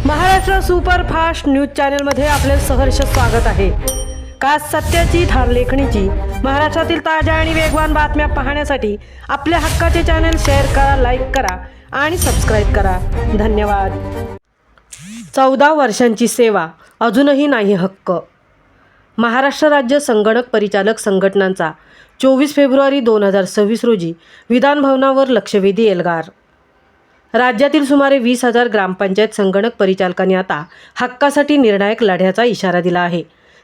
Maharashtra superfast news चॅनलमध्ये आपले सहर्ष स्वागत आहे। खास सत्याची थार लेखणीची महाराष्ट्रातील ताज्या आणि वेगवान बातम्या पाहण्यासाठी आपल्या हक्काचे चॅनल शेअर करा, लाईक करा आणि सबस्क्राइब करा। धन्यवाद। 14 वर्षांची सेवा अजूनही नाही हक्क। महाराष्ट्र राज्य संगणक परिचालक संघटनांचा 24 फेब्रुवारी 2026 रोजी विधान भवनावर लक्षवेधी एल्गार। राज्यातील सुमारे 20,000 ग्रामपंचायत संगणक परिचालकांनी आता हक्कासाठी निर्णायक लढ्याचा इशारा दिला आहे।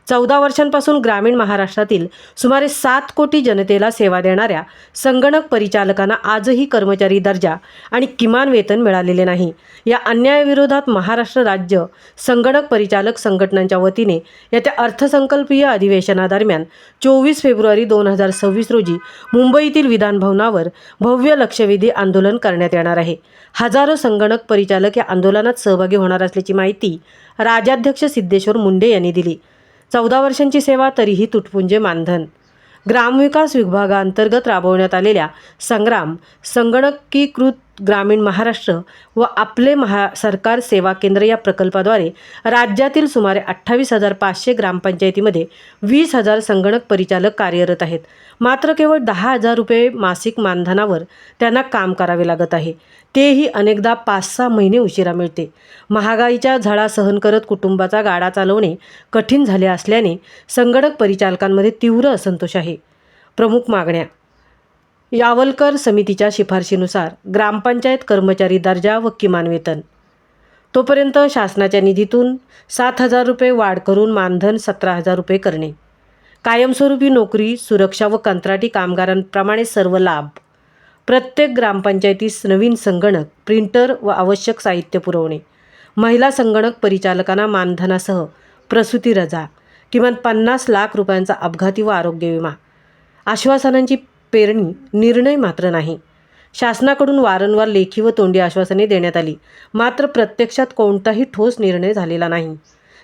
14 वर्षांपासून ग्रामीण महाराष्ट्रातील सुमारे 7 कोटी जनतेला सेवा देणाऱ्या संगणक परिचालकांना आजही कर्मचारी दर्जा आणि किमान वेतन मिळालेले नाही। या अन्यायाविरोधात महाराष्ट्र राज्य संगणक परिचालक संघटनांच्या वतीने येत्या अर्थसंकल्पीय अधिवेशनादरम्यान 24 फेब्रुवारी 2026 रोजी मुंबईतील विधान भवनावर भव्य लक्षवेधी आंदोलन करण्यात येणार आहे। हजारो संगणक परिचालक या आंदोलनात सहभागी होणार असल्याची माहिती राज्याध्यक्ष सिद्धेश्वर मुंडे यांनी दिली। 14 वर्षांची सेवा तरीही तुटपुंजे मानधन। ग्रामविकास विभागाअंतर्गत राबवण्यात आलेल्या संगणकीकृत ग्रामीण महाराष्ट्र व आपले सरकार सेवा केंद्र या प्रकल्पाद्वारे राज्यातील सुमारे 28,500 ग्रामपंचायतीमध्ये 20,000 संगणक परिचालक कार्यरत आहेत। मात्र केवळ 10,000 रुपये मासिक मानधनावर त्यांना काम करावे लागत आहे, तेही अनेकदा 5-6 महिने उशिरा मिळते। महागाईच्या झळा सहन करत कुटुंबाचा गाडा चालवणे कठीण झाले असल्याने संगणक परिचालकांमध्ये तीव्र असंतोष आहे। प्रमुख मागण्या: यावलकर समितीच्या शिफारशीनुसार ग्रामपंचायत कर्मचारी दर्जा व किमान वेतन, तोपर्यंत शासनाच्या निधीतून 7,000 रुपये वाढ करून मानधन 17,000 रुपये करणे, कायमस्वरूपी नोकरी, सुरक्षा व कंत्राटी कामगारांप्रमाणे सर्व लाभ, प्रत्येक ग्रामपंचायतीस नवीन संगणक, प्रिंटर व आवश्यक साहित्य पुरवणे, महिला संगणक परिचालकांना मानधनासह प्रसूती रजा, किमान 50 लाख रुपयांचा अपघाती व आरोग्य विमा। आश्वासनांची पेरणी, निर्णय मात्र नाही। शासनाकडून वारंवार लेखी व तोंडी आश्वासने देण्यात आली, मात्र प्रत्यक्षात कोणताही ठोस निर्णय झालेला नाही।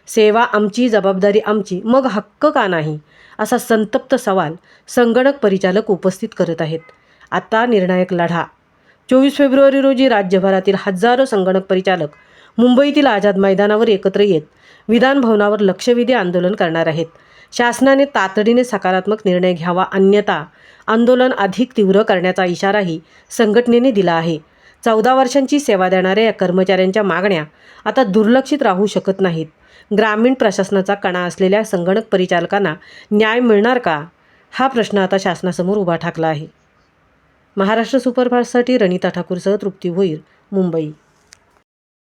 सेवा आमची, जबाबदारी आमची, मग हक्क का नाही, असा संतप्त सवाल संगणक परिचालक उपस्थित करत आहेत। आता निर्णायक लढा। 24 फेब्रुवारी रोजी राज्यभरातील हजारो संगणक परिचालक मुंबईतील आझाद मैदानावर एकत्र येत विधान भवनावर लक्षवेधी आंदोलन करणार आहेत। शासनाने तातडीने सकारात्मक निर्णय घ्यावा, अन्यथा आंदोलन अधिक तीव्र करण्याचा इशाराही संघटनेने दिला आहे। 14 वर्षांची सेवा देणाऱ्या या कर्मचाऱ्यांच्या मागण्या आता दुर्लक्षित राहू शकत नाहीत। ग्रामीण प्रशासनाचा कणा असलेल्या संगणक परिचालकांना न्याय मिळणार का, हा प्रश्न आता शासनासमोर उभा ठाकला आहे। महाराष्ट्र सुपरफास्टसाठी रणिता ठाकूरसह तृप्ती भोईर, मुंबई।